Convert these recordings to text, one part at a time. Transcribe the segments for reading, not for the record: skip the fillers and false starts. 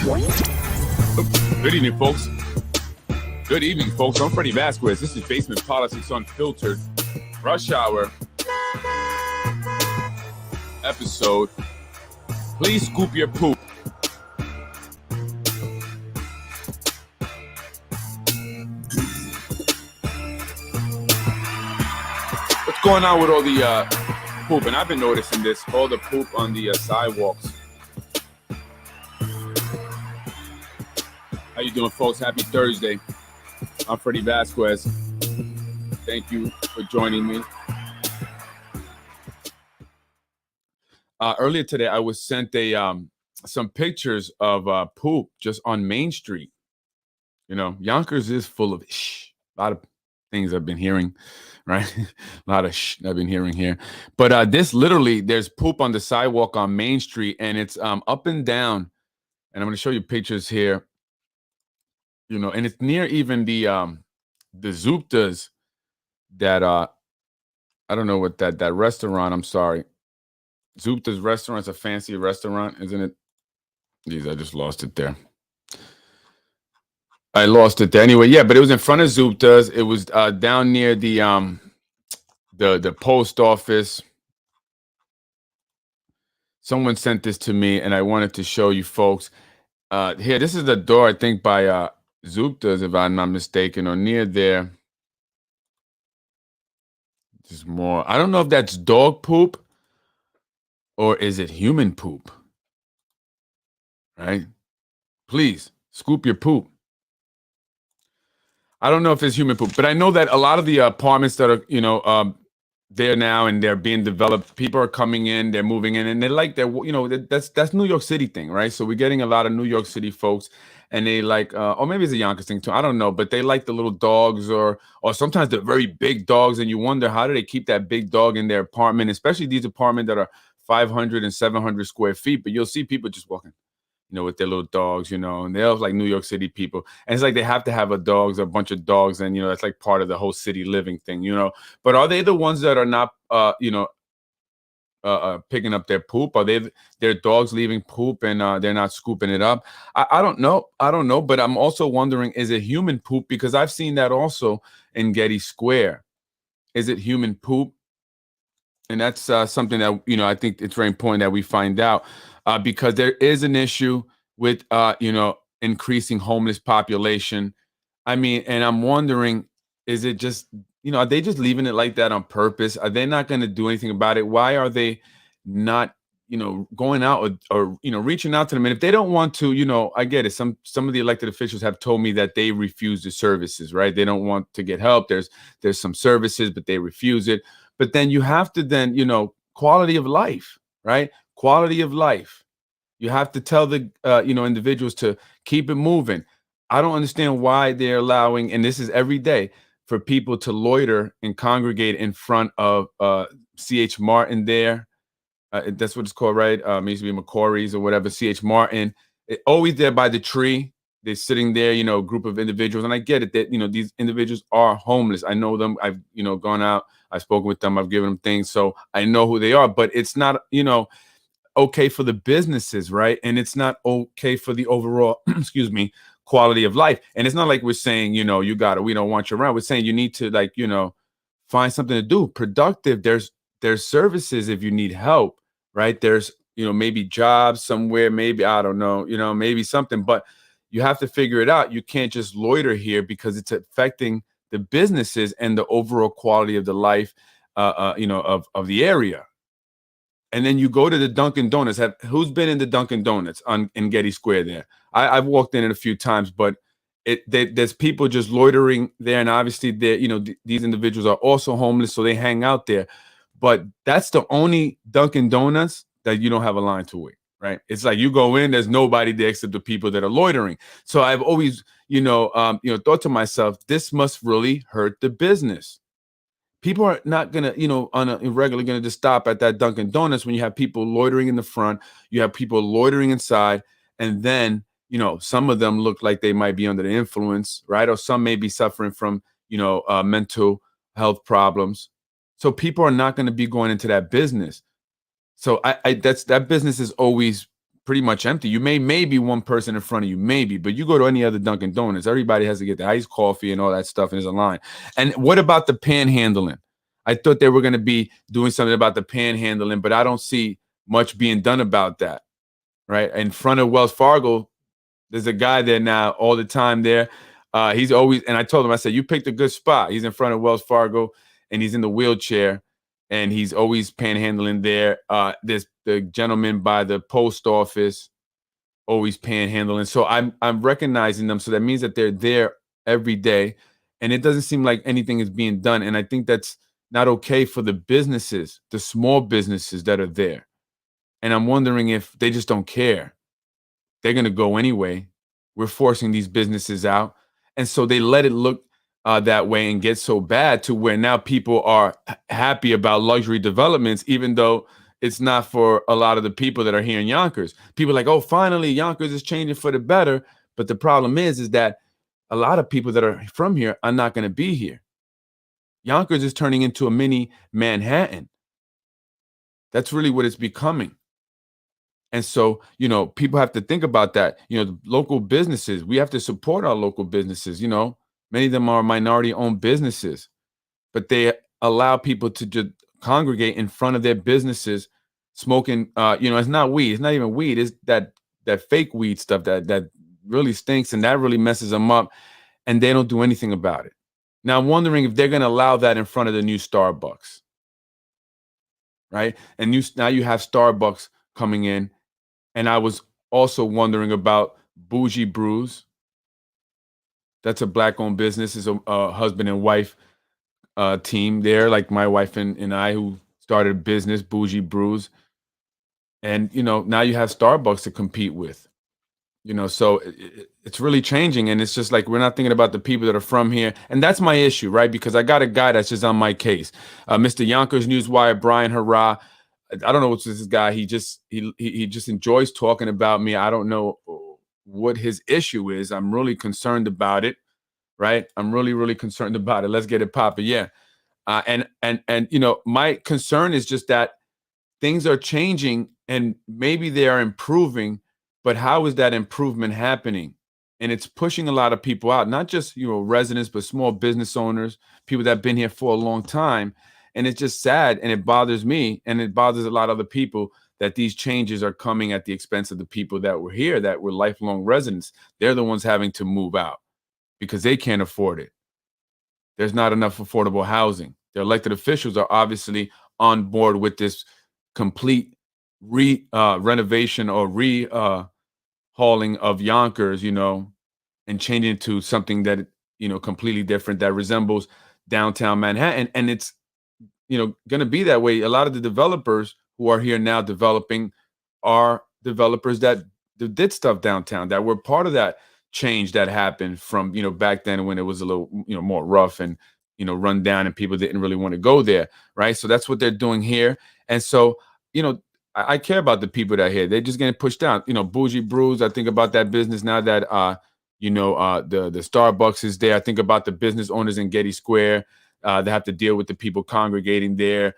Good evening, folks. Good evening, folks. I'm Freddy Vasquez. This is Basement Politics Unfiltered. Rush Hour episode. Please scoop your poop. What's going on with all the poop? And I've been noticing this, all the poop on the sidewalks. How you doing, folks? Happy Thursday. I'm Freddy Vasquez. Thank you for joining me. Earlier today, I was sent some pictures of poop just on Main Street. You know, Yonkers is full of a lot of things I've been hearing, right? A lot of I've been hearing here. But this literally, there's poop on the sidewalk on Main Street, and it's up and down. And I'm going to show you pictures here. You know, and it's near even the Zuptas that I don't know what that restaurant. I'm sorry, Zupta's restaurant's a fancy restaurant, isn't it? Geez, I just lost it there. I lost it there anyway. Yeah, but it was in front of Zupta's. It was down near the post office. Someone sent this to me, and I wanted to show you folks. Here, this is the door, I think, by Zupta's, if I'm not mistaken, or near there. Just more. I don't know if that's dog poop or is it human poop. Right? Please scoop your poop. I don't know if it's human poop, but I know that a lot of the apartments that are, there now and they're being developed, people are coming in, they're moving in, and they like their, that's New York City thing, right? So we're getting a lot of New York City folks, and they like, or maybe it's a Yonkers thing too, I don't know, but they like the little dogs, or sometimes the very big dogs, and you wonder how do they keep that big dog in their apartment, especially these apartments that are 500 and 700 square feet, but you'll see people just walking, with their little dogs, and they're like New York City people. And it's like they have to have a bunch of dogs, and, that's like part of the whole city living thing, But are they the ones that are not, picking up their poop? Are they their dogs leaving poop and they're not scooping it up? I don't know. But I'm also wondering, is it human poop? Because I've seen that also in Getty Square. Is it human poop? And that's something that, I think it's very important that we find out. Because there is an issue with, increasing homeless population. I mean, and I'm wondering, is it just, are they just leaving it like that on purpose? Are they not going to do anything about it? Why are they not, going out or reaching out to them? And if they don't want to, I get it. Some of the elected officials have told me that they refuse the services, right? They don't want to get help. There's some services, but they refuse it. But then you have to then, quality of life, right? Quality of life. You have to tell the individuals to keep it moving. I don't understand why they're allowing, and this is every day, for people to loiter and congregate in front of C.H. Martin there. That's what it's called, right? It used to be McCory's or whatever. C.H. Martin, always there by the tree. They're sitting there, a group of individuals, and I get it that these individuals are homeless. I know them. I've gone out. I've spoken with them. I've given them things, so I know who they are. But it's not okay for the businesses, right? And it's not okay for the overall, quality of life. And it's not like we're saying, we don't want you around. We're saying you need to find something to do, productive. There's services if you need help, right? There's, maybe jobs somewhere, maybe, I don't know, maybe something, but you have to figure it out. You can't just loiter here because it's affecting the businesses and the overall quality of the life, of the area. And then you go to the Dunkin' Donuts. Who's been in the Dunkin' Donuts in Getty Square there? I've walked in it a few times, but there's people just loitering there. And obviously, these individuals are also homeless, so they hang out there. But that's the only Dunkin' Donuts that you don't have a line to wait, right? It's like you go in, there's nobody there except the people that are loitering. So I've always, thought to myself, this must really hurt the business. People are not going to, on a regular going to just stop at that Dunkin' Donuts when you have people loitering in the front, you have people loitering inside, and then, some of them look like they might be under the influence, right? Or some may be suffering from, mental health problems. So people are not going to be going into that business. So that business is always pretty much empty. You maybe one person in front of you, maybe, but you go to any other Dunkin' Donuts, everybody has to get the iced coffee and all that stuff, and there's a line. And what about the panhandling? I thought they were going to be doing something about the panhandling, but I don't see much being done about that. Right in front of Wells Fargo, there's a guy there now all the time there. He's always, and I told him, I said, you picked a good spot. He's in front of Wells Fargo, and he's in the wheelchair, and he's always panhandling there. There's the gentleman by the post office, always panhandling. So I'm recognizing them. So that means that they're there every day, and it doesn't seem like anything is being done. And I think that's not okay for the businesses, the small businesses that are there. And I'm wondering if they just don't care. They're going to go anyway. We're forcing these businesses out. And so they let it look that way and get so bad to where now people are happy about luxury developments, even though it's not for a lot of the people that are here in Yonkers. People are like, oh, finally, Yonkers is changing for the better. But the problem is that a lot of people that are from here are not going to be here. Yonkers is turning into a mini Manhattan. That's really what it's becoming. And so, people have to think about that. The local businesses, we have to support our local businesses. Many of them are minority owned businesses, but they allow people to just congregate in front of their businesses smoking. It's not weed. It's not even weed. It's that fake weed stuff that really stinks, and that really messes them up, and they don't do anything about it. Now, I'm wondering if they're going to allow that in front of the new Starbucks, right? And now you have Starbucks coming in. And I was also wondering about Bougie Brews. That's a Black-owned business. It's a husband and wife team there, like my wife and I, who started a business, Bougie Brews. And, now you have Starbucks to compete with. So it's really changing. And it's just like we're not thinking about the people that are from here. And that's my issue, right? Because I got a guy that's just on my case. Mr. Yonkers Newswire, Brian Harrod. I don't know what's this guy. He just enjoys talking about me. I don't know what his issue is. I'm really concerned about it, right? I'm really, really concerned about it. Let's get it popping. Yeah. And my concern is just that things are changing and maybe they are improving, but how is that improvement happening? And it's pushing a lot of people out, not just, residents, but small business owners, people that have been here for a long time. And it's just sad, and it bothers me, and it bothers a lot of other people that these changes are coming at the expense of the people that were here, that were lifelong residents. They're the ones having to move out because they can't afford it. There's not enough affordable housing. The elected officials are obviously on board with this complete renovation or hauling of Yonkers, and changing it to something that, completely different, that resembles downtown Manhattan. And it's, going to be that way. A lot of the developers who are here now developing are developers that did stuff downtown, that were part of that change that happened from, back then when it was a little, more rough and, run down and people didn't really want to go there. Right. So that's what they're doing here. And so, I care about the people that are here. They're just getting pushed down. Bougie Brews. I think about that business now that, the Starbucks is there. I think about the business owners in Getty Square. They have to deal with the people congregating there,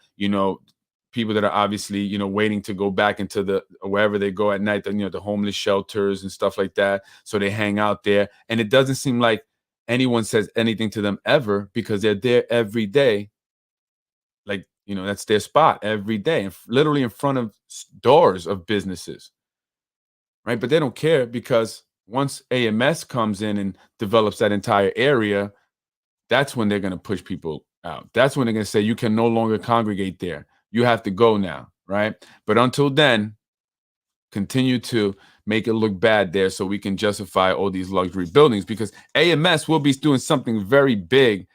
people that are obviously, waiting to go back into wherever they go at night, the homeless shelters and stuff like that. So they hang out there. And it doesn't seem like anyone says anything to them ever because they're there every day. Like, that's their spot every day, literally in front of doors of businesses. Right. But they don't care because once AMS comes in and develops that entire area, that's when they're going to push people out. That's when they're going to say, you can no longer congregate there. You have to go now, right? But until then, continue to make it look bad there so we can justify all these luxury buildings, because AMS will be doing something very big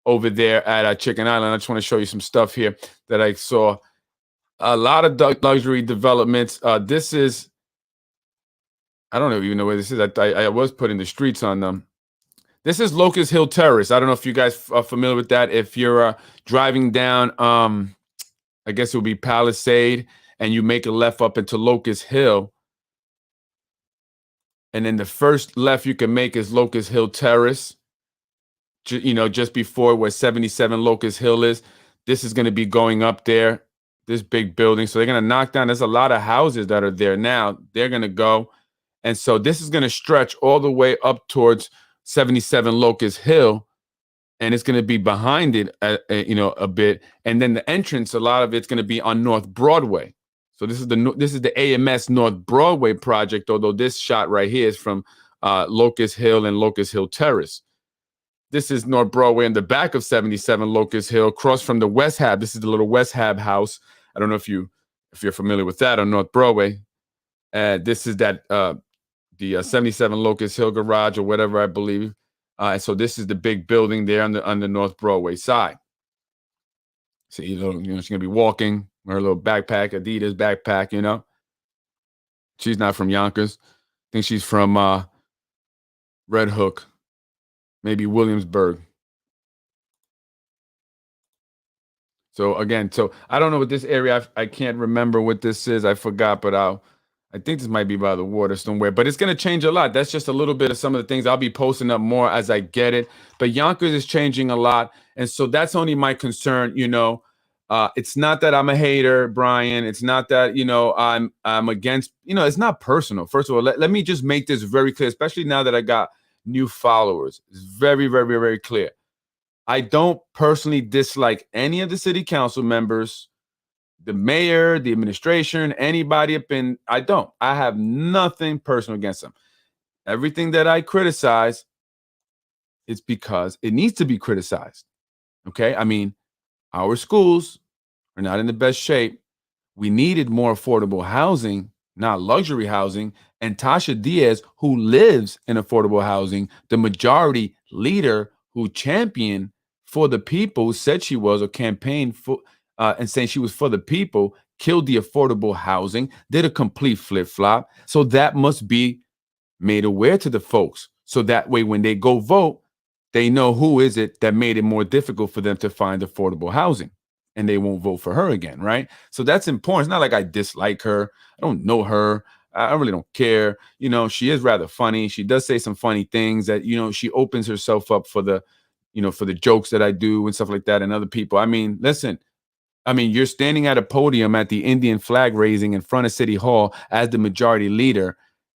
over there at Chicken Island. I just want to show you some stuff here that I saw. A lot of luxury developments. This is, I don't even know where this is. I was putting the streets on them. This is Locust Hill Terrace. I don't know if you guys are familiar with that. If you're driving down, I guess it would be Palisade, and you make a left up into Locust Hill. And then the first left you can make is Locust Hill Terrace, just before where 77 Locust Hill is. This is going to be going up there this big building. So they're going to knock down. There's a lot of houses that are there now. They're going to go. And so this is going to stretch all the way up towards 77 Locust Hill. And it's going to be behind it, a bit. And then the entrance, a lot of it's going to be on North Broadway. So this is the AMS North Broadway project, although this shot right here is from Locust Hill and Locust Hill Terrace. This is North Broadway in the back of 77 Locust Hill, across from the West Hab. This is the little West Hab house. I don't know if you're familiar with that on North Broadway. This is that the 77 Locust Hill garage or whatever, I believe. So this is the big building there on the North Broadway side. So she's gonna be walking with her little backpack, Adidas backpack. She's not from Yonkers. I think she's from Red Hook, maybe Williamsburg. So again, I don't know what this area. I can't remember what this is. I forgot, but I think this might be by the water somewhere. But it's going to change a lot. That's just a little bit of some of the things. I'll be posting up more as I get it. But Yonkers is changing a lot, and so that's only my concern. It's not that I'm a hater, Brian. It's not that I'm against. It's not personal. First of all, let me just make this very clear, especially now that I got new followers. It's very, very, very clear. I don't personally dislike any of the city council members, the mayor, the administration, anybody up in. I don't. I have nothing personal against them. Everything that I criticize is because it needs to be criticized. Okay? I mean, our schools are not in the best shape. We needed more affordable housing, not luxury housing. And Tasha Diaz, who lives in affordable housing, the majority leader who championed for the people, who said she was, or campaigned for, and saying she was for the people, killed the affordable housing, did a complete flip-flop. So that must be made aware to the folks. So that way, when they go vote, they know who is it that made it more difficult for them to find affordable housing, and they won't vote for her again, right? So that's important. It's not like I dislike her. I don't know her. I really don't care. She is rather funny. She does say some funny things that, she opens herself up for the jokes that I do and stuff like that, and other people. I mean, listen, you're standing at a podium at the Indian flag raising in front of City Hall as the majority leader,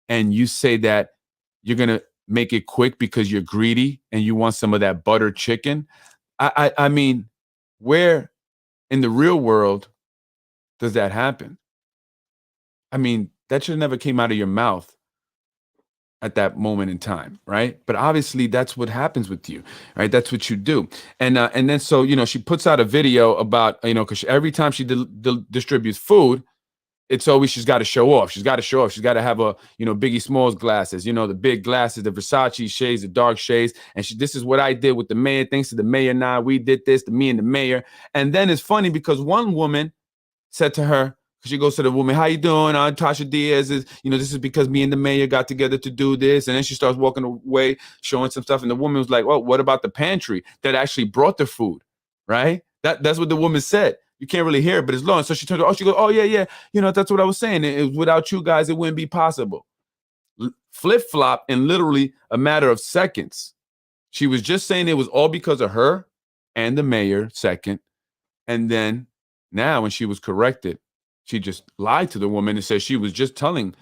and you say that you're going to make it quick because you're greedy and you want some of that buttered chicken. I mean, where in the real world does that happen? I mean, that should have never came out of your mouth at that moment in time, right? But obviously that's what happens with you, right? That's what you do. And then so, she puts out a video about, because every time she distributes food, it's always she's got to show off. She's got to show off. She's got to have a, Biggie Smalls glasses, the big glasses, the Versace shades, the dark shades. And this is what I did with the mayor. Thanks to the mayor, now we did this, me and the mayor. And then it's funny because one woman said to her, she goes to the woman, how you doing? Tasha Diaz is, this is because me and the mayor got together to do this. And then she starts walking away, showing some stuff. And the woman was like, well, what about the pantry that actually brought the food, right? That's what the woman said. You can't really hear it, but it's low. And so she turned, she goes, oh, yeah. That's what I was saying. Without you guys, it wouldn't be possible. Flip-flop in literally a matter of seconds. She was just saying it was all because of her and the mayor, second. And then now when she was corrected, she just lied to the woman and said she was just telling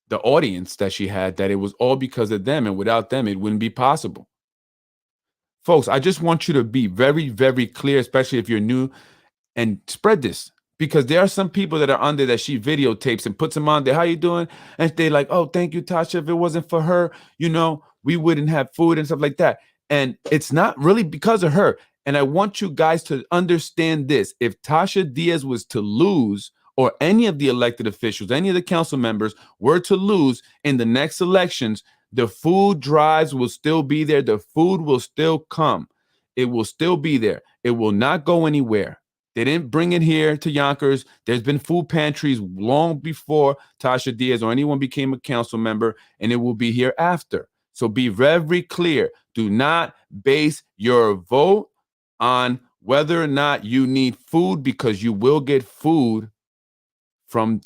the audience that she had that it was all because of them, and without them, it wouldn't be possible. Folks, I just want you to be very, very clear, especially if you're new, and spread this, because there are some people that are on there that she videotapes and puts them on there. How you doing? And they're like, oh, thank you, Tasha. If it wasn't for her, we wouldn't have food and stuff like that. And it's not really because of her. And I want you guys to understand this. If Tasha Diaz was to lose, or any of the elected officials, any of the council members were to lose in the next elections, the food drives will still be there. The food will still come. It will still be there. It will not go anywhere. They didn't bring it here to Yonkers. There's been food pantries long before Tasha Diaz or anyone became a council member, and it will be here after. So be very clear. Do not base your vote on whether or not you need food, because you will get food from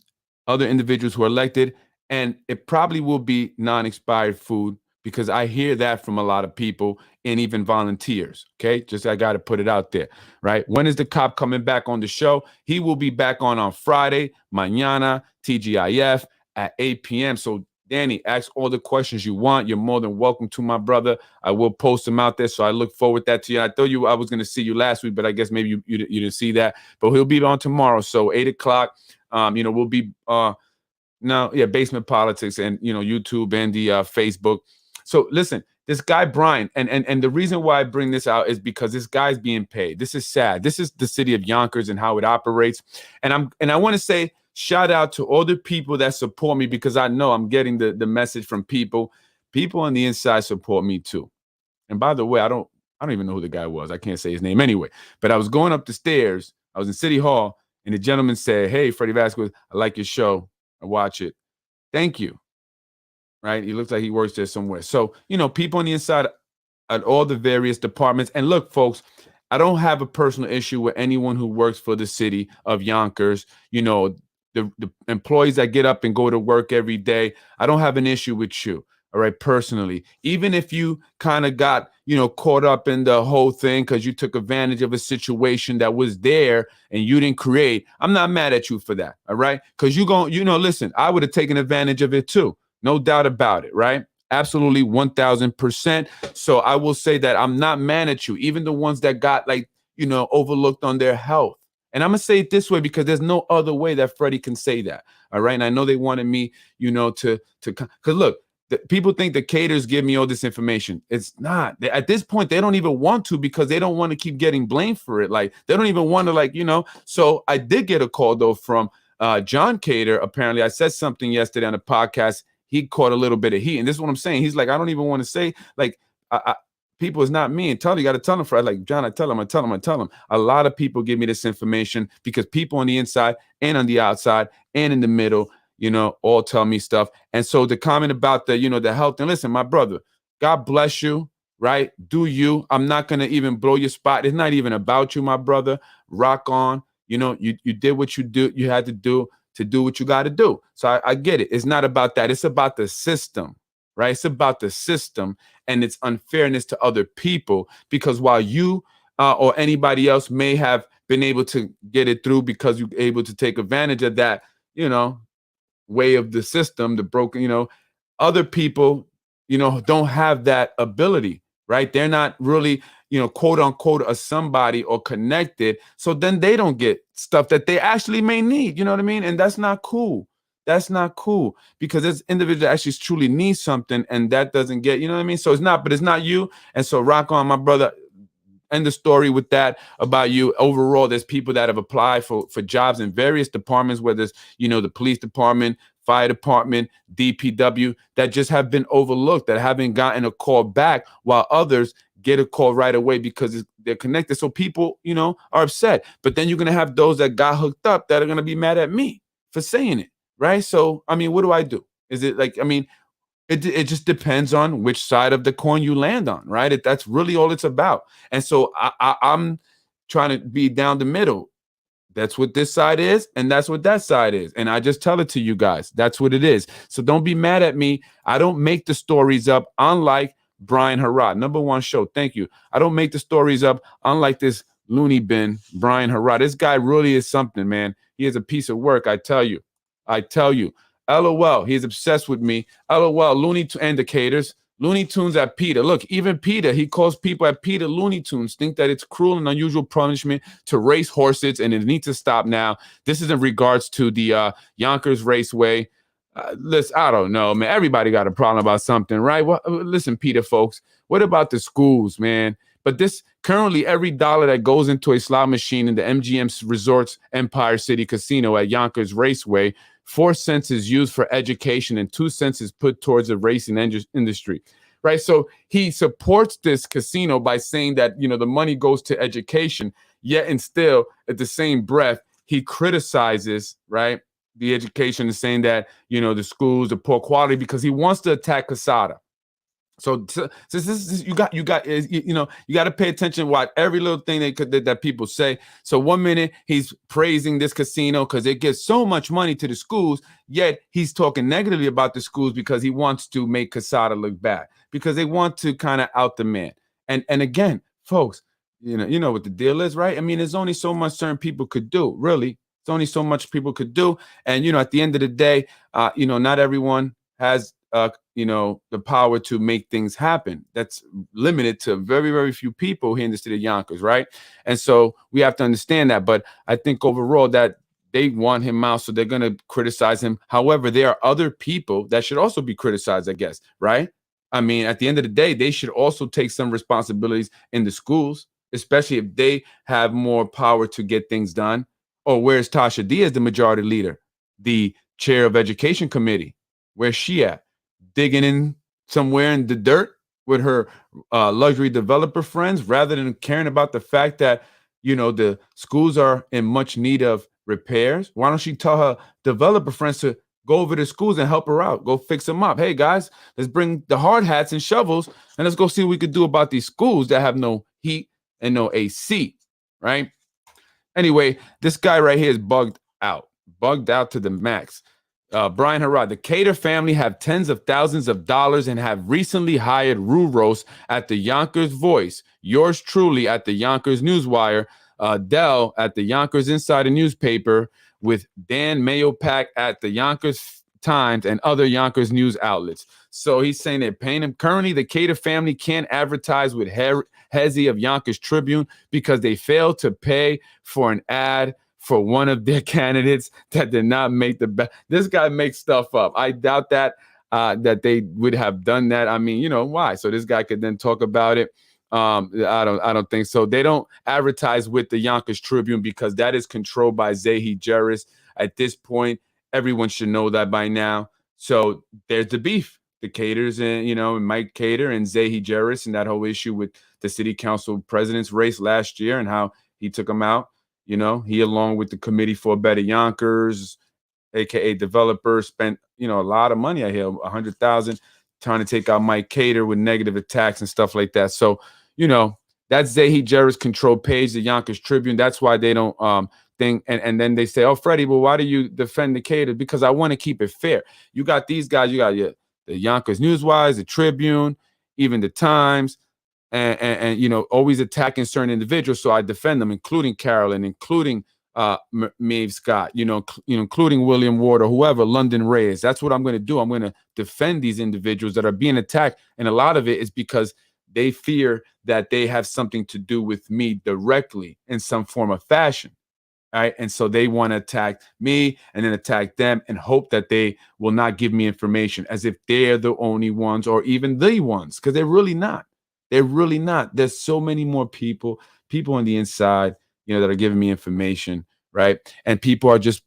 other individuals who are elected, and it probably will be non-expired food, because I hear that from a lot of people and even volunteers. Okay, just I got to put it out there, right? When is the cop coming back on the show? He will be back on Friday, mañana, TGIF at 8 p.m. So Danny, ask all the questions you want. You're more than welcome to, my brother. I will post them out there, so I look forward to that to you. I told you I was going to see you last week, but I guess maybe you didn't see that. But he'll be on tomorrow, so 8 o'clock. We'll be Basement Politics and YouTube and the Facebook. So listen, this guy Brian, and the reason why I bring this out is because this guy's being paid. This is sad. This is the city of Yonkers and how it operates. And I want to say shout out to all the people that support me, because I know I'm getting the message from people. People on the inside support me too. And by the way, I don't even know who the guy was. I can't say his name anyway. But I was going up the stairs. I was in City Hall, and the gentleman said, "Hey, Freddy Vasquez, I like your show. I watch it. Thank you." Right? He looks like he works there somewhere. So, people on the inside at all the various departments. And look, folks, I don't have a personal issue with anyone who works for the city of Yonkers. The employees that get up and go to work every day. I don't have an issue with you. All right, personally, even if you kind of got, caught up in the whole thing because you took advantage of a situation that was there and you didn't create, I'm not mad at you for that. All right, because listen, I would have taken advantage of it too. No doubt about it. Right. Absolutely 1000%. So I will say that I'm not mad at you, even the ones that got overlooked on their health. And I'm going to say it this way because there's no other way that Freddie can say that. All right. And I know they wanted me, because look, people think the caterers give me all this information. It's not. At this point, they don't even want to, because they don't want to keep getting blamed for it. Like, they don't even want to, So I did get a call, though, from John Cater. Apparently, I said something yesterday on the podcast. He caught a little bit of heat. And this is what I'm saying. He's like, I don't even want to say, people, is not me. And you got to tell them, Fred. Like, John, I tell him. A lot of people give me this information because people on the inside and on the outside and in the middle, all tell me stuff. And so the comment about the health, and listen, my brother, God bless you, right? Do you. I'm not going to even blow your spot. It's not even about you, my brother. Rock on. You did what you had to do what you got to do. So I get it. It's not about that. It's about the system, right? It's about the system and its unfairness to other people, because while you or anybody else may have been able to get it through because you're able to take advantage of that, way of the system, the broken, other people, don't have that ability, right? They're not really, quote unquote, a somebody or connected. So then they don't get stuff that they actually may need, you know what I mean? And that's not cool. That's not cool, because this individual actually truly needs something and that doesn't get, you know what I mean? So but it's not you. And so rock on, my brother. End the story with that about you. Overall, there's people that have applied for jobs in various departments, whether it's, the police department, fire department, DPW, that just have been overlooked, that haven't gotten a call back, while others get a call right away because they're connected. So people, are upset. But then you're going to have those that got hooked up that are going to be mad at me for saying it, right? So, what do I do? Is it like, it just depends on which side of the coin you land on, right? That's really all it's about. And so I'm trying to be down the middle. That's what this side is, and that's what that side is. And I just tell it to you guys. That's what it is. So don't be mad at me. I don't make the stories up, unlike Brian Harrod, #1 show. Thank you. I don't make the stories up, unlike this loony bin, Brian Harrod. This guy really is something, man. He is a piece of work, I tell you. LOL, he's obsessed with me. LOL, Looney Indicators, Looney Tunes at Peter. Look, even Peter, he calls people at Peter Looney Tunes, think that it's cruel and unusual punishment to race horses, and it needs to stop now. This is in regards to the Yonkers Raceway. Listen, I don't know, man. Everybody got a problem about something, right? Well, listen, Peter, folks, what about the schools, man? But currently every dollar that goes into a slot machine in the MGM Resorts Empire City Casino at Yonkers Raceway, 4 cents is used for education and 2 cents is put towards the racing industry, right? So he supports this casino by saying that, the money goes to education, yet and still at the same breath, he criticizes, right, the education, and saying that, the schools are poor quality, because he wants to attack Casada. So this, you got you got to pay attention, watch every little thing that people say. So one minute he's praising this casino because it gives so much money to the schools, yet he's talking negatively about the schools because he wants to make Casada look bad, because they want to kind of out the man. And again, folks, you know what the deal is, right? I mean, there's only so much certain people could do, really. It's only so much people could do, and at the end of the day, not everyone has the power to make things happen. That's limited to very, very few people here in the city of Yonkers, right? And so we have to understand that. But I think overall that they want him out, so they're going to criticize him. However, there are other people that should also be criticized, I guess, right? I mean, at the end of the day, they should also take some responsibilities in the schools, especially if they have more power to get things done. Or where's Tasha Diaz, the majority leader, the chair of education committee? Where's she at? Digging in somewhere in the dirt with her luxury developer friends, rather than caring about the fact that the schools are in much need of repairs. Why don't she tell her developer friends to go over to schools and help her out, go fix them up? Hey guys, let's bring the hard hats and shovels and let's go see what we could do about these schools that have no heat and no AC, right? Anyway, this guy right here is bugged out to the max. Brian Harrod, the Cater family have tens of thousands of dollars and have recently hired Ruros at the Yonkers Voice, yours truly at the Yonkers Newswire, Dell at the Yonkers Insider newspaper, with Dan Mayopak at the Yonkers Times and other Yonkers news outlets. So he's saying they're paying him. Currently, the Cater family can't advertise with Hezi of Yonkers Tribune because they failed to pay for an ad for one of their candidates that did not make the best. This guy makes stuff up. I doubt that they would have done that. I mean, why? So this guy could then talk about it. I don't think so. They don't advertise with the Yonkers Tribune because that is controlled by Zahi Jerris. At this point, everyone should know that by now. So there's the beef. The Caters and Mike Cater and Zahi Jerris, and that whole issue with the city council president's race last year and how he took them out. He, along with the Committee for a Better Yonkers, aka developers, spent a lot of money. I hear $100,000 trying to take out Mike Cater with negative attacks and stuff like that. So that's Zahi Jerris' control page, the Yonkers Tribune. That's why they don't think. And then they say, "Oh, Freddie, well, why do you defend the Cater?" Because I want to keep it fair. You got these guys. You got the Yonkers Newswise, the Tribune, even the Times. And always attacking certain individuals, so I defend them, including Carolyn, including Maeve Scott, including William Ward or whoever, London Reyes. That's what I'm going to do. I'm going to defend these individuals that are being attacked, and a lot of it is because they fear that they have something to do with me directly in some form of fashion. All right, and so they want to attack me and then attack them and hope that they will not give me information, as if they're the only ones or even the ones, because they're really not. They're really not. There's so many more people on the inside, that are giving me information, right? And people are just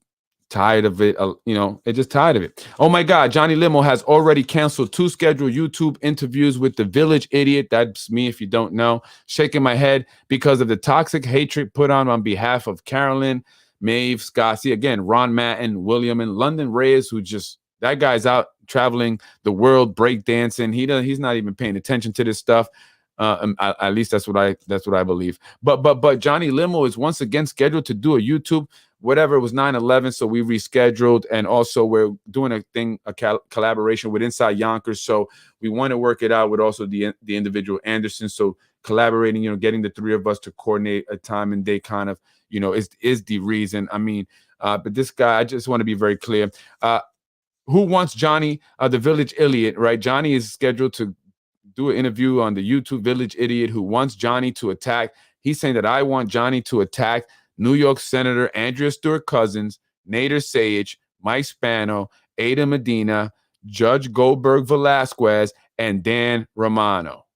tired of it. They're just tired of it. Oh my God, Johnny Limo has already canceled 2 scheduled YouTube interviews with the Village Idiot. That's me, if you don't know. Shaking my head because of the toxic hatred put on behalf of Carolyn, Maeve, Scott. See, again, Ron Matten, William, and London Reyes, that guy's out traveling the world breakdancing. He's not even paying attention to this stuff. At least that's what I believe. But Johnny Limo is once again scheduled to do a YouTube. Whatever, it was 9/11, so we rescheduled, and also we're doing a collaboration with Inside Yonkers. So we want to work it out with also the individual Anderson. So collaborating, getting the 3 of us to coordinate a time and day, kind of, is the reason. I mean, but this guy, I just want to be very clear. Who wants Johnny, the Village Idiot, right? Johnny is scheduled to do an interview on the YouTube Village Idiot, who wants Johnny to attack. He's saying that I want Johnny to attack New York Senator Andrea Stewart Cousins, Nader Sage, Mike Spano, Ada Medina, Judge Goldberg Velasquez, and Dan Romano.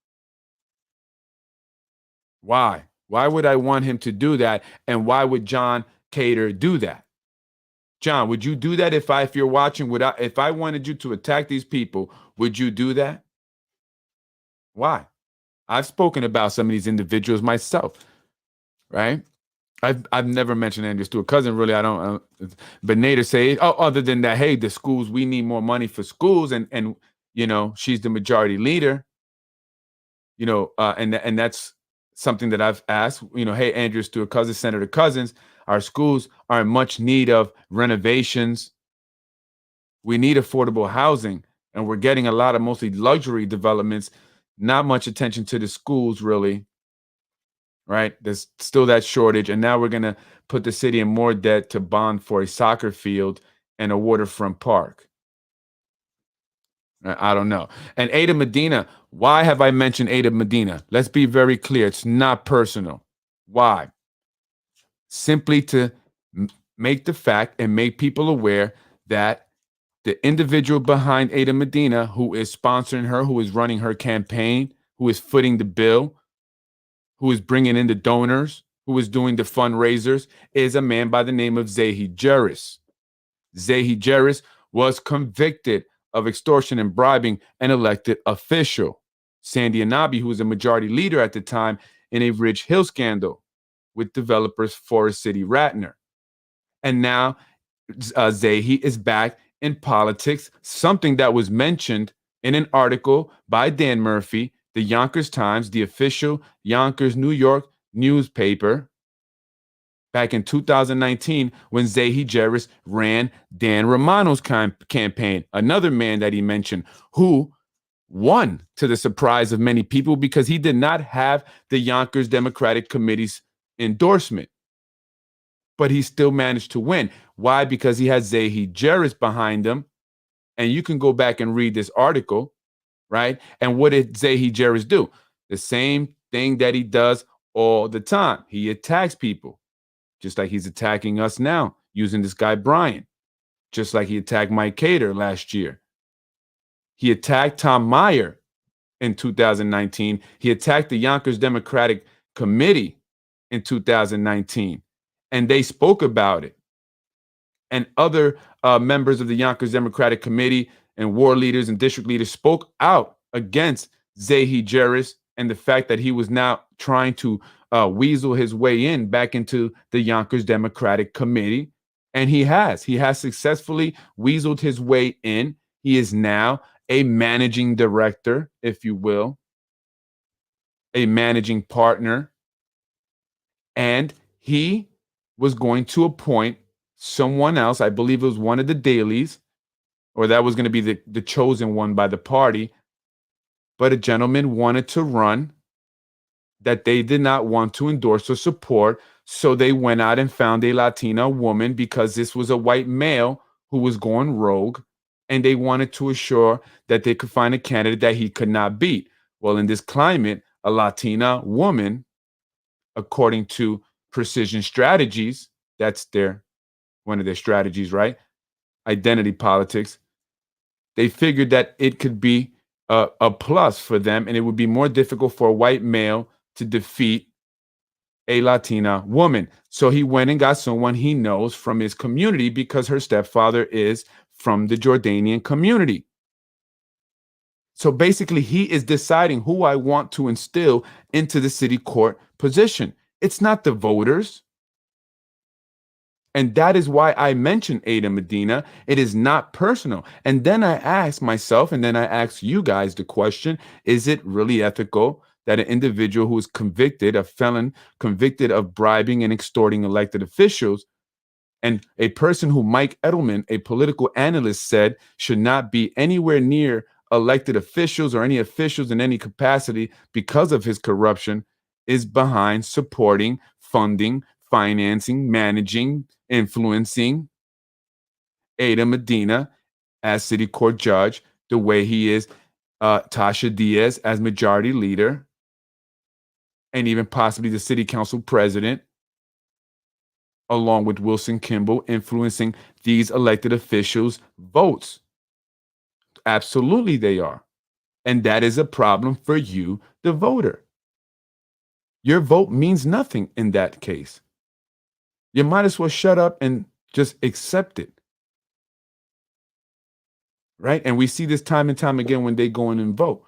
Why? Why would I want him to do that? And why would John Cater do that? John, would you do that if you're watching? If I wanted you to attack these people, would you do that? Why? I've spoken about some of these individuals myself, right? I've never mentioned Andrew Stewart Cousin, really. I don't. But Nader say, other than that, hey, the schools, we need more money for schools, and she's the majority leader. And that's something that I've asked. Hey, Andrew Stewart Cousins, Senator Cousins, our schools are in much need of renovations. We need affordable housing, and we're getting a lot of mostly luxury developments. Not much attention to the schools, really. Right? There's still that shortage, and now we're gonna put the city in more debt to bond for a soccer field and a waterfront park. I don't know. And Ada Medina, why have I mentioned Ada Medina? Let's be very clear. It's not personal. Why? Simply to make the fact and make people aware that the individual behind Ada Medina, who is sponsoring her, who is running her campaign, who is footing the bill, who is bringing in the donors, who is doing the fundraisers, is a man by the name of Zahi Jeris. Zahi Jeris was convicted of extortion and bribing an elected official, Sandy Anabi, who was a majority leader at the time in a Ridge Hill scandal with developers Forest City Ratner. And now Zahi is back in politics, something that was mentioned in an article by Dan Murphy, the Yonkers Times, the official Yonkers, New York newspaper, back in 2019 when Zahi Jeris ran Dan Romano's campaign, another man that he mentioned, who won to the surprise of many people because he did not have the Yonkers Democratic Committee's endorsement. But he still managed to win. Why? Because he has Zahi Jeris behind him. And you can go back and read this article, right? And what did Zahi Jeris do? The same thing that he does all the time. He attacks people, just like he's attacking us now using this guy, Brian, just like he attacked Mike Cater last year. He attacked Tom Meyer in 2019. He attacked the Yonkers Democratic Committee in 2019. And they spoke about it. And other members of the Yonkers Democratic Committee and war leaders and district leaders spoke out against Zahi Jeris and the fact that he was now trying to weasel his way in back into the Yonkers Democratic Committee. And he has successfully weaseled his way in. He is now a managing director, if you will, a managing partner. And he was going to appoint someone else. I believe it was one of the dailies, or that was going to be the chosen one by the party. But a gentleman wanted to run that they did not want to endorse or support. So they went out and found a Latina woman because this was a white male who was going rogue. And they wanted to assure that they could find a candidate that he could not beat. Well, in this climate, a Latina woman, according to Precision Strategies, that's one of their strategies, right? Identity politics. They figured that it could be a plus for them, and it would be more difficult for a white male to defeat a Latina woman. So he went and got someone he knows from his community because her stepfather is from the Jordanian community. So basically, he is deciding who I want to instill into the city court position. It's not the voters. And that is why I mentioned Ada Medina. It is not personal. And then I ask myself, and then I ask you guys the question, is it really ethical that an individual who is convicted, a felon, convicted of bribing and extorting elected officials, and a person who Mike Edelman, a political analyst, said should not be anywhere near elected officials or any officials in any capacity because of his corruption, is behind supporting, funding, financing, managing, influencing Ada Medina as city court judge, the way he is Tasha Diaz as majority leader, and even possibly the city council president, along with Wilson Kimball, influencing these elected officials' votes. Absolutely, they are. And that is a problem for you, the voter. Your vote means nothing in that case. You might as well shut up and just accept it. Right? And we see this time and time again when they go in and vote.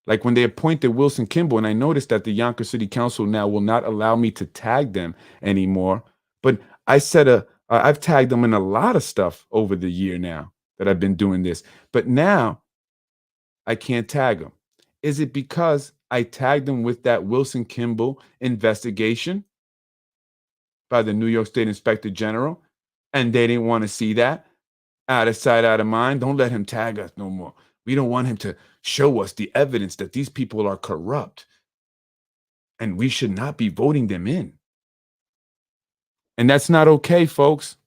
Like when they appointed Wilson Kimball, and I noticed that the Yonkers City Council now will not allow me to tag them anymore. But I said I've tagged them in a lot of stuff over the year now that I've been doing this. But now I can't tag them. Is it because I tagged them with that Wilson Kimball investigation by the New York State Inspector General, and they didn't want to see that. Out of sight, out of mind. Don't let him tag us no more. We don't want him to show us the evidence that these people are corrupt, and we should not be voting them in. And that's not okay, folks.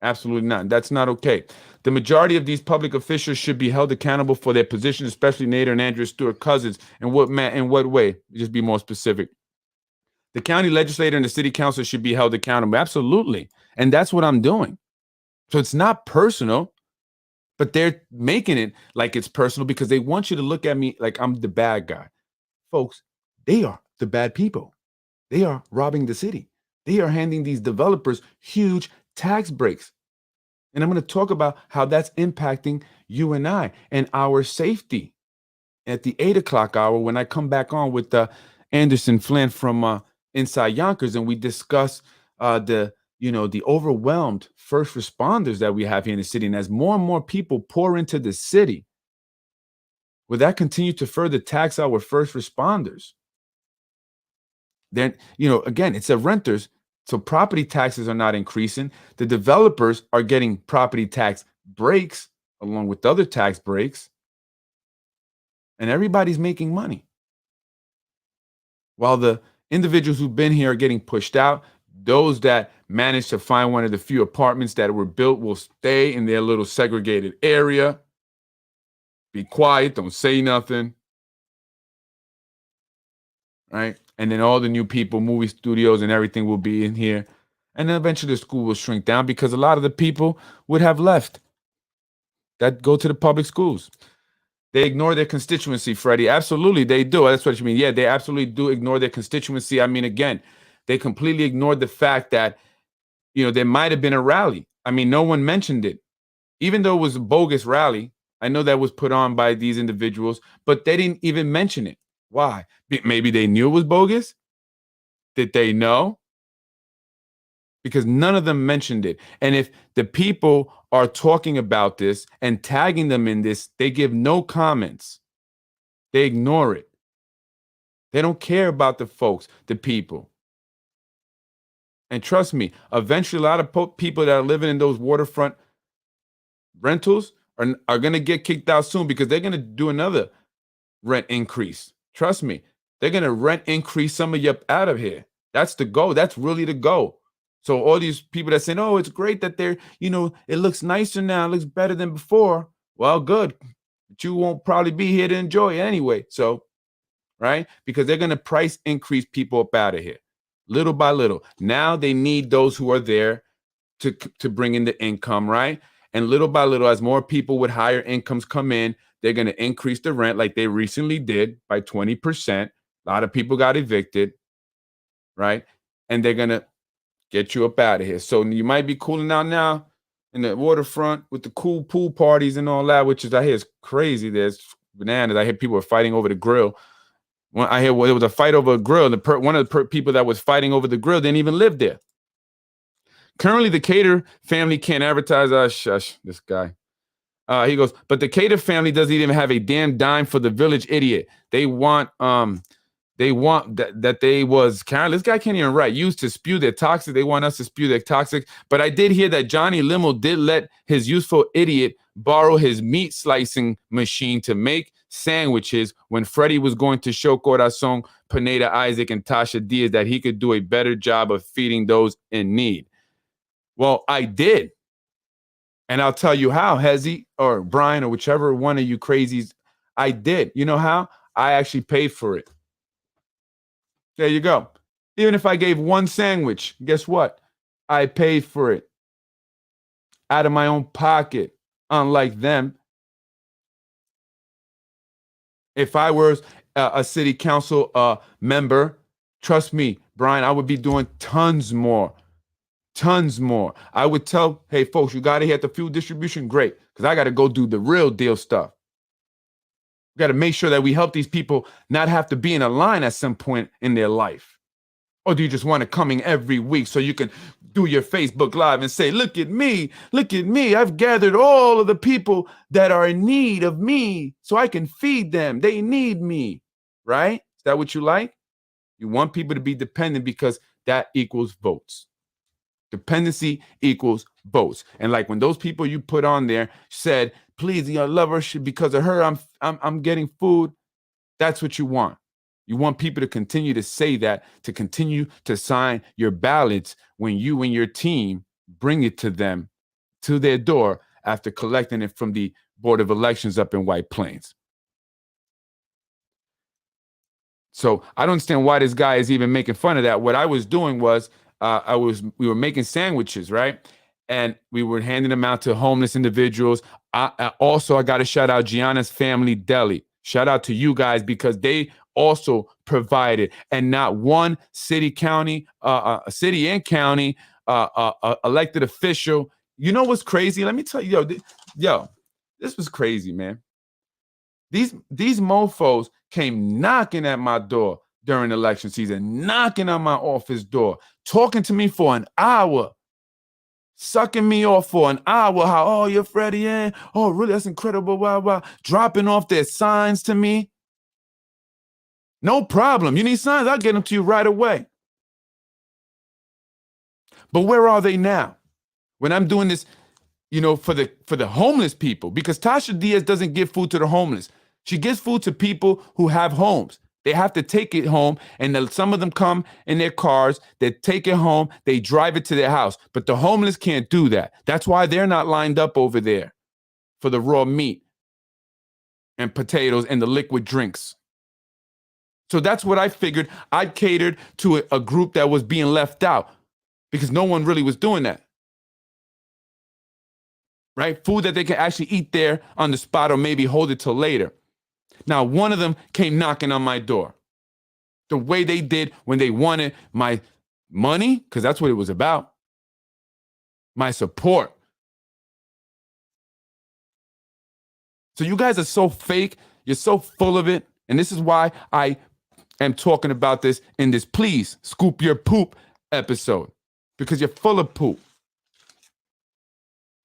Absolutely not. That's not okay. The majority of these public officials should be held accountable for their positions, especially Nader and Andrea Stewart Cousins. In what way? Just be more specific. The county legislator and the city council should be held accountable. Absolutely. And that's what I'm doing. So it's not personal, but they're making it like it's personal because they want you to look at me like I'm the bad guy. Folks, they are the bad people. They are robbing the city. They are handing these developers huge tax breaks. And I'm going to talk about how that's impacting you and I and our safety at the 8 o'clock hour when I come back on with Anderson Flynn from Inside Yonkers, and we discuss the overwhelmed first responders that we have here in the city. And as more and more people pour into the city, will that continue to further tax our first responders? Then, again, it's the renters. So property taxes are not increasing. The developers are getting property tax breaks along with other tax breaks. And everybody's making money. While the individuals who've been here are getting pushed out, those that manage to find one of the few apartments that were built will stay in their little segregated area. Be quiet, don't say nothing. Right? And then all the new people, movie studios and everything will be in here. And then eventually the school will shrink down because a lot of the people would have left that go to the public schools. They ignore their constituency, Freddie. Absolutely, they do. That's what you mean. Yeah, they absolutely do ignore their constituency. I mean, again, they completely ignored the fact that, there might have been a rally. I mean, no one mentioned it. Even though it was a bogus rally, I know that was put on by these individuals, but they didn't even mention it. Why? Maybe they knew it was bogus? Did they know? Because none of them mentioned it. And if the people are talking about this and tagging them in this, they give no comments. They ignore it. They don't care about the folks, the people. And trust me, eventually a lot of people that are living in those waterfront rentals are going to get kicked out soon because they're going to do another rent increase. Trust me, they're going to rent increase some of you out of here. That's the goal. That's really the goal. So all these people that say, oh, it's great that they're, it looks nicer now, it looks better than before. Well, good. But you won't probably be here to enjoy it anyway. So, right? Because they're going to price increase people up out of here, little by little. Now they need those who are there to bring in the income, right? And little by little, as more people with higher incomes come in, they're going to increase the rent like they recently did by 20%. A lot of people got evicted, right? And they're going to get you up out of here. So you might be cooling out now in the waterfront with the cool pool parties and all that, which is, I hear, is crazy. There's bananas. I hear people are fighting over the grill. When I hear there was a fight over a grill, and one of the people that was fighting over the grill didn't even live there. Currently, the Cater family can't advertise. Shush, this guy. He goes, but the Cater family doesn't even have a damn dime for the village idiot. They want that they was Karen. This guy can't even write. Used to spew their toxic. They want us to spew their toxic. But I did hear that Johnny Limo did let his useful idiot borrow his meat slicing machine to make sandwiches when Freddy was going to show Corazon, Pineda, Isaac, and Tasha Diaz that he could do a better job of feeding those in need. Well, I did. And I'll tell you how, Hezzy or Brian or whichever one of you crazies, I did. You know how? I actually paid for it. There you go. Even if I gave one sandwich, guess what? I paid for it out of my own pocket, unlike them. If I was a city council member, trust me, Brian, I would be doing tons more. Tons more. I would tell, hey, folks, you got to hit the fuel distribution. Great. Because I got to go do the real deal stuff. We got to make sure that we help these people not have to be in a line at some point in their life. Or do you just want to come in every week so you can do your Facebook Live and say, look at me. I've gathered all of the people that are in need of me so I can feed them. They need me. right? Is that what you like? You want people to be dependent because that equals votes. Dependency equals votes. And like when those people you put on there said, please, I love her because of her, I'm getting food. That's what you want. You want people to continue to say that, to continue to sign your ballots when you and your team bring it to them, to their door, after collecting it from the Board of Elections up in White Plains. So I don't understand why this guy is even making fun of that. What I was doing was we were making sandwiches, right? And we were handing them out to homeless individuals. Also, I got to shout out Gianna's Family Deli. Shout out to you guys because they also provided, and not one city and county elected official. You know what's crazy? Let me tell you, this was crazy, man. These mofos came knocking at my door during election season, knocking on my office door, talking to me for an hour, sucking me off for an hour. How, oh, you're Freddy, yeah. Oh, really? That's incredible. Wow. Dropping off their signs to me. No problem. You need signs? I'll get them to you right away. But where are they now? When I'm doing this, for the homeless people, because Tasha Diaz doesn't give food to the homeless. She gives food to people who have homes. They have to take it home, and some of them come in their cars. They take it home. They drive it to their house. But the homeless can't do that. That's why they're not lined up over there for the raw meat and potatoes and the liquid drinks. So that's what I figured. I catered to a group that was being left out because no one really was doing that. Right? Food that they can actually eat there on the spot or maybe hold it till later. Now, one of them came knocking on my door. The way they did when they wanted my money, because that's what it was about. My support. So you guys are so fake. You're so full of it. And this is why I am talking about this in this Please Scoop Your Poop episode. Because you're full of poop.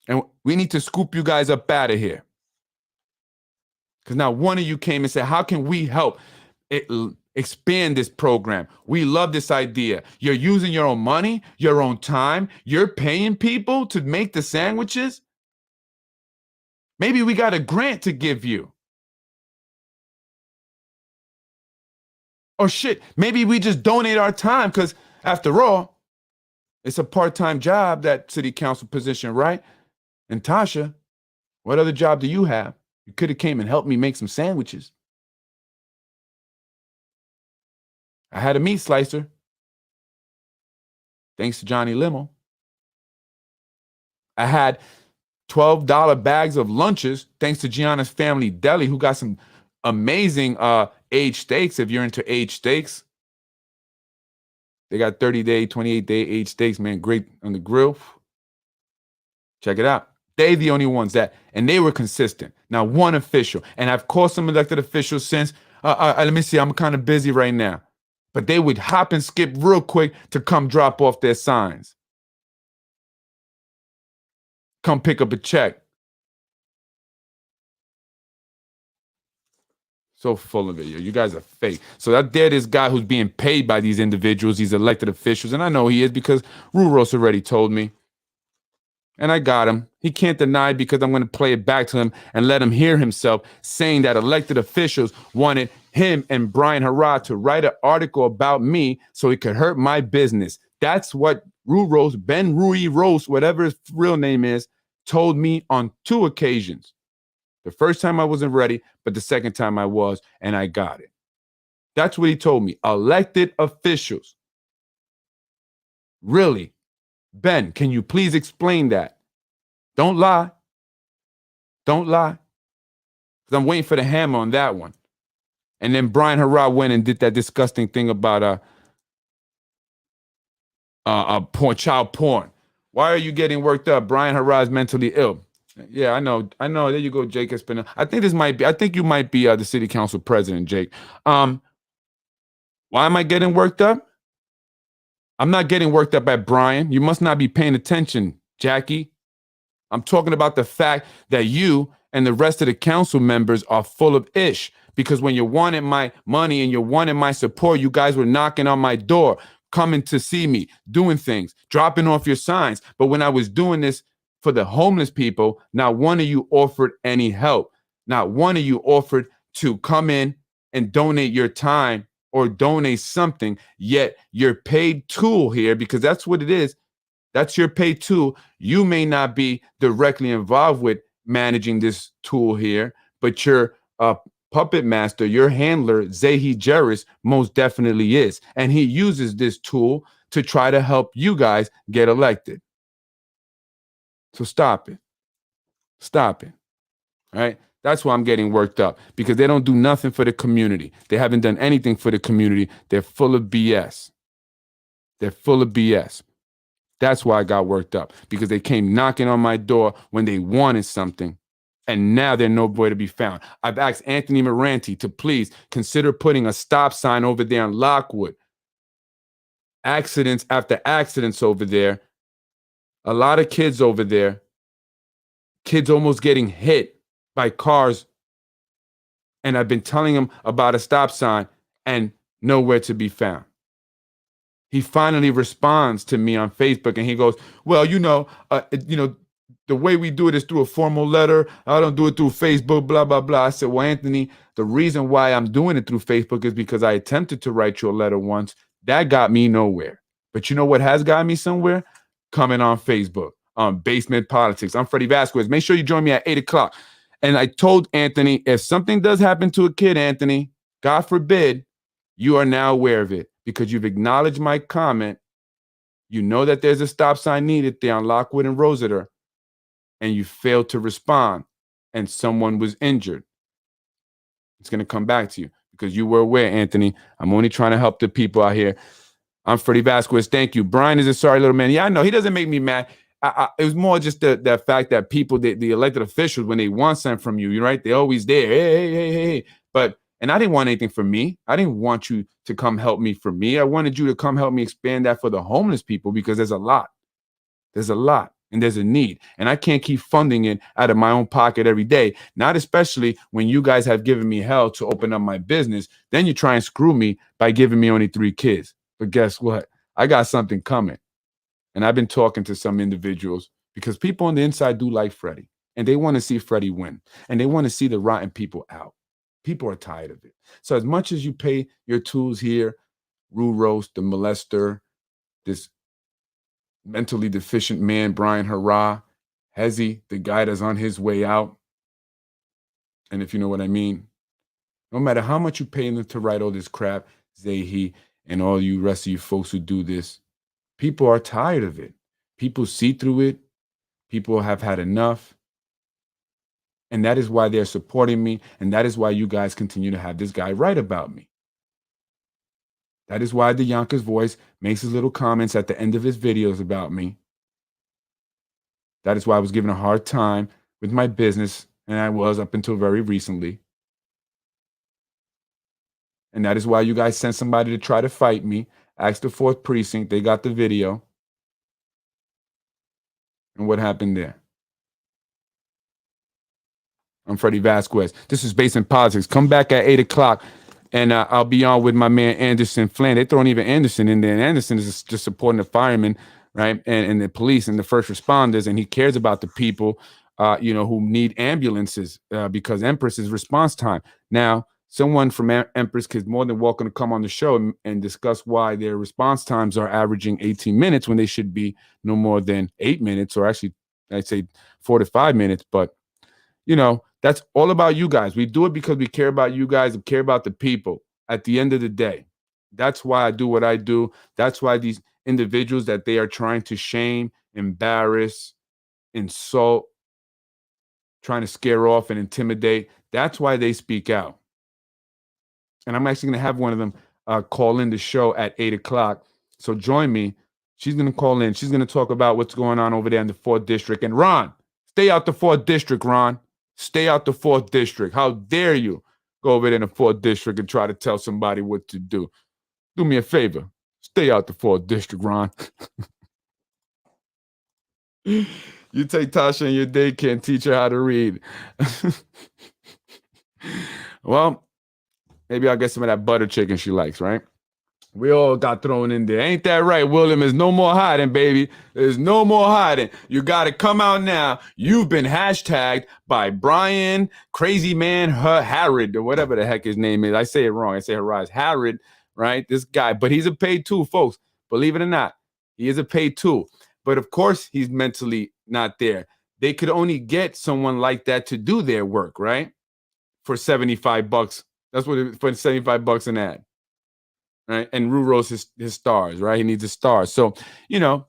And we need to scoop you guys up out of here. Because now one of you came and said, how can we help expand this program? We love this idea. You're using your own money, your own time. You're paying people to make the sandwiches. Maybe we got a grant to give you. Or shit, maybe we just donate our time because after all, it's a part-time job, that city council position, right? And Tasha, what other job do you have? You could have came and helped me make some sandwiches. I had a meat slicer. Thanks to Johnny Limo. I had $12 bags of lunches. Thanks to Gianna's Family Deli, who got some amazing aged steaks. If you're into aged steaks, they got 30-day, 28-day aged steaks, man. Great on the grill. Check it out. They the only ones and they were consistent. Now, one official, and I've called some elected officials since. Let me see, I'm kind of busy right now. But they would hop and skip real quick to come drop off their signs. Come pick up a check. So full of it. You guys are fake. So there's this guy who's being paid by these individuals, these elected officials, and I know he is because Ruros already told me. And I got him. He can't deny it because I'm going to play it back to him and let him hear himself saying that elected officials wanted him and Brian Harrod to write an article about me so it could hurt my business. That's what Ben Rui Rose, whatever his real name is, told me on 2 occasions. The first time I wasn't ready, but the second time I was, and I got it. That's what he told me. Elected officials. Really? Ben, can you please explain that? Don't lie. Don't lie. Because I'm waiting for the hammer on that one. And then Brian Harrod went and did that disgusting thing about child porn. Why are you getting worked up? Brian Harrod's mentally ill. Yeah, I know. There you go, Jake Espinel. I think you might be the city council president, Jake. Why am I getting worked up? I'm not getting worked up at Brian. You must not be paying attention, Jackie. I'm talking about the fact that you and the rest of the council members are full of ish because when you wanted my money and you wanted my support, you guys were knocking on my door, coming to see me, doing things, dropping off your signs. But when I was doing this for the homeless people, not one of you offered any help. Not one of you offered to come in and donate your time or donate something, yet your paid tool here, because that's what it is. That's your paid tool. You may not be directly involved with managing this tool here, but your puppet master, your handler, Zahi Jerris, most definitely is. And he uses this tool to try to help you guys get elected. So stop it. Stop it. All right? That's why I'm getting worked up, because they don't do nothing for the community. They haven't done anything for the community. They're full of BS. They're full of BS. That's why I got worked up, because they came knocking on my door when they wanted something, and now they're nowhere to be found. I've asked Anthony Moranti to please consider putting a stop sign over there in Lockwood. Accidents after accidents over there. A lot of kids over there. Kids almost getting hit by cars. And I've been telling him about a stop sign and nowhere to be found. He finally responds to me on Facebook and he goes, well, the way we do it is through a formal letter. I don't do it through Facebook, blah, blah, blah. I said, well, Anthony, the reason why I'm doing it through Facebook is because I attempted to write you a letter once. That got me nowhere. But you know what has got me somewhere? Coming on Facebook, on Basement Politics. I'm Freddy Vasquez. Make sure you join me at 8 o'clock. And I told Anthony, if something does happen to a kid, Anthony, God forbid, you are now aware of it because you've acknowledged my comment. You know that there's a stop sign needed there on Lockwood and Rossiter, and you failed to respond, and someone was injured. It's going to come back to you because you were aware, Anthony. I'm only trying to help the people out here. I'm Freddy Vasquez. Thank you. Brian is a sorry little man. Yeah, I know. He doesn't make me mad. It was more just the fact that people, the elected officials, when they want something from you, you're right, they're always there. Hey. And I didn't want anything from me. I didn't want you to come help me for me. I wanted you to come help me expand that for the homeless people because there's a lot. There's a lot and there's a need. And I can't keep funding it out of my own pocket every day, not especially when you guys have given me hell to open up my business. Then you try and screw me by giving me only 3 kids. But guess what? I got something coming. And I've been talking to some individuals because people on the inside do like Freddy. And they want to see Freddy win. And they want to see the rotten people out. People are tired of it. So as much as you pay your tools here, Rue Roast, the molester, this mentally deficient man, Brian Harrod, Hezi, the guy that's on his way out. And if you know what I mean, no matter how much you pay them to write all this crap, Zahi, and all you rest of you folks who do this, people are tired of it. People see through it. People have had enough. And that is why they're supporting me. And that is why you guys continue to have this guy write about me. That is why the Yonkers Voice makes his little comments at the end of his videos about me. That is why I was given a hard time with my business, and I was up until very recently. And that is why you guys sent somebody to try to fight me. Asked the 4th precinct. They got the video. And what happened there? I'm Freddy Vasquez. This is Basement Politics. Come back at 8 o'clock, and I'll be on with my man Anderson Flynn. They're throwing even Anderson in there, and Anderson is just supporting the firemen, right, and the police and the first responders, and he cares about the people, who need ambulances because Empress's response time. Now, someone from Empress is more than welcome to come on the show and discuss why their response times are averaging 18 minutes when they should be no more than 8 minutes, or actually, I'd say 4 to 5 minutes. But, that's all about you guys. We do it because we care about you guys and care about the people at the end of the day. That's why I do what I do. That's why these individuals that they are trying to shame, embarrass, insult, trying to scare off and intimidate, that's why they speak out. And I'm actually going to have one of them call in the show at 8 o'clock. So join me. She's going to call in. She's going to talk about what's going on over there in the 4th District. And Ron, stay out the 4th District, Ron. Stay out the 4th District. How dare you go over there in the 4th District and try to tell somebody what to do? Do me a favor. Stay out the 4th District, Ron. You take Tasha in your daycare and teach her how to read. Well, Maybe I'll get some of that butter chicken she likes, right? We all got thrown in there. Ain't that right, William? There's no more hiding, baby. There's no more hiding. You got to come out now. You've been hashtagged by Brian, Crazy Man, Harrod, or whatever the heck his name is. I say it wrong. I say Harrod. Harrod, right? This guy. But he's a paid tool, folks. Believe it or not. He is a paid tool. But of course, he's mentally not there. They could only get someone like that to do their work, right? For $75. That's what it, for $75 an ad. Right. And Ruro's his stars, right? He needs a star. So, you know,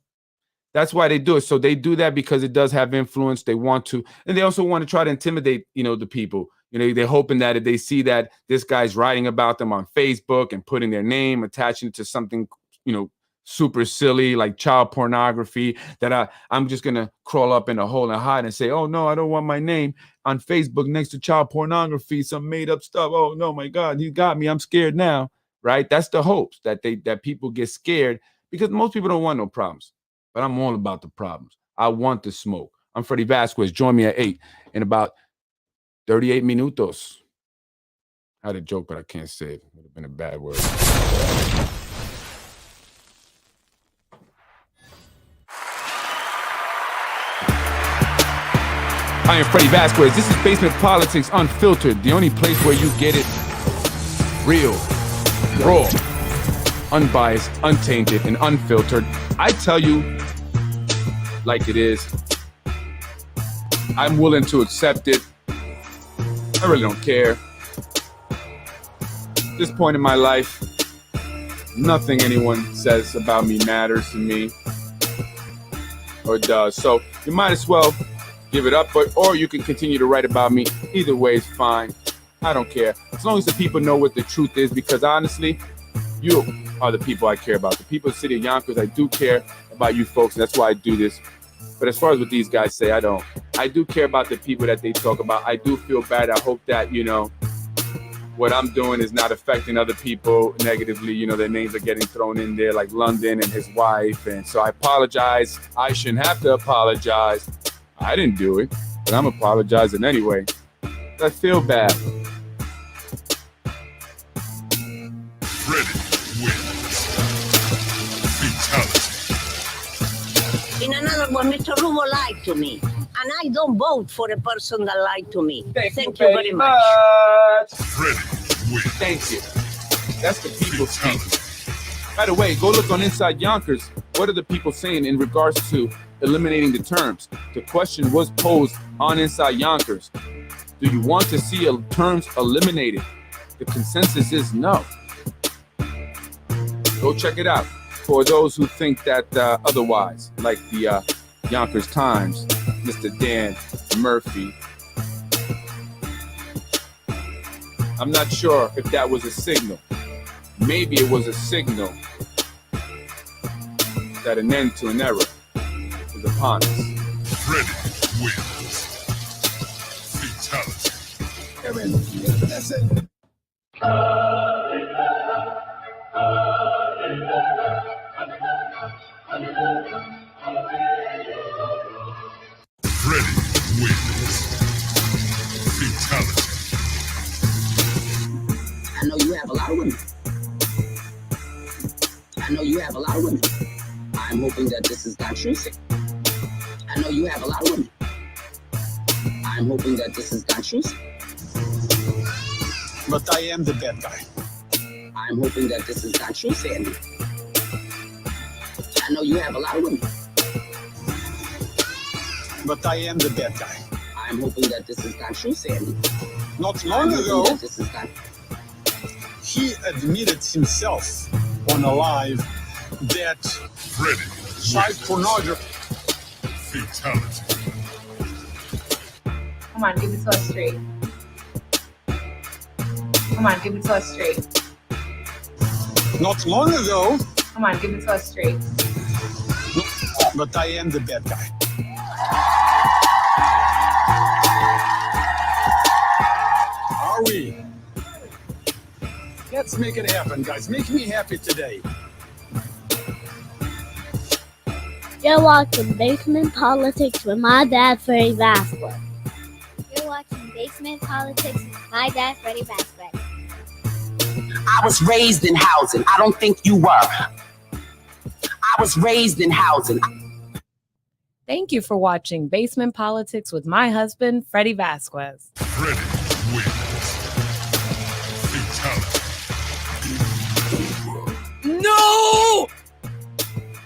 that's why they do it. So they do that because it does have influence. They want to, and they also want to try to intimidate, you know, the people. You know, they're hoping that if they see that this guy's writing about them on Facebook and putting their name, attaching it to something, you know, super silly like child pornography, that I'm just gonna crawl up in a hole and hide and say, oh no, I don't want my name on Facebook next to child pornography, some made up stuff. Oh no, my God, you got me. I'm scared now. Right? That's the hopes that people get scared, because most people don't want no problems. But I'm all about the problems. I want the smoke. I'm Freddy Vasquez. Join me at 8 in about 38 minutos. I had a joke, but I can't say it. It would have been a bad word. I am Freddy Vasquez. This is Basement Politics Unfiltered, the only place where you get it real, raw, unbiased, untainted, and unfiltered. I tell you like it is. I'm willing to accept it. I really don't care. At this point in my life, nothing anyone says about me matters to me or does. So you might as well give it up, or you can continue to write about me. Either way is fine. I don't care. As long as the people know what the truth is, because honestly, you are the people I care about. The people of the city of Yonkers, I do care about you folks, and that's why I do this. But as far as what these guys say, I don't. I do care about the people that they talk about. I do feel bad. I hope that, you know, what I'm doing is not affecting other people negatively. You know, their names are getting thrown in there, like London and his wife. And so I apologize. I shouldn't have to apologize. I didn't do it, but I'm apologizing anyway. I feel bad. Freddy wins. Fatality. In another one, Mr. Rumo lied to me. And I don't vote for a person that lied to me. Thank you very much. Freddy wins. Thank you. That's the people speaking. By the way, go look on Inside Yonkers. What are the people saying in regards to eliminating the terms? The question was posed on Inside Yonkers. Do you want to see terms eliminated? The consensus is no. Go check it out. For those who think that otherwise, like the Yonkers Times, Mr. Dan Murphy. I'm not sure if that was a signal. Maybe it was a signal that an end to an era is upon us. Freddy wins. Fatality. That's it. Freddy wins. Fatality. I know you have a lot of women. I know you have a lot of women. I'm hoping that this is not true. I know you have a lot of women. I'm hoping that this is not true. But I am the bad guy. I'm hoping that this is not true, Sandy. I know you have a lot of women. But I am the bad guy. I'm hoping that this is not true, Sandy. Not long ago, This is not. he admitted himself on a live that Freddy child wins. pornography. Fatality. Come on, give it to us straight. Come on, give it to us straight. Not long ago, Come on, give it to us straight. but I am the bad guy. Are we? Let's make it happen, guys. Make me happy today. You're watching Basement Politics with my dad, Freddy Vasquez. You're watching Basement Politics with my dad, Freddy Vasquez. I was raised in housing. I don't think you were. I was raised in housing. Thank you for watching Basement Politics with my husband, Freddy Vasquez. Freddy wins.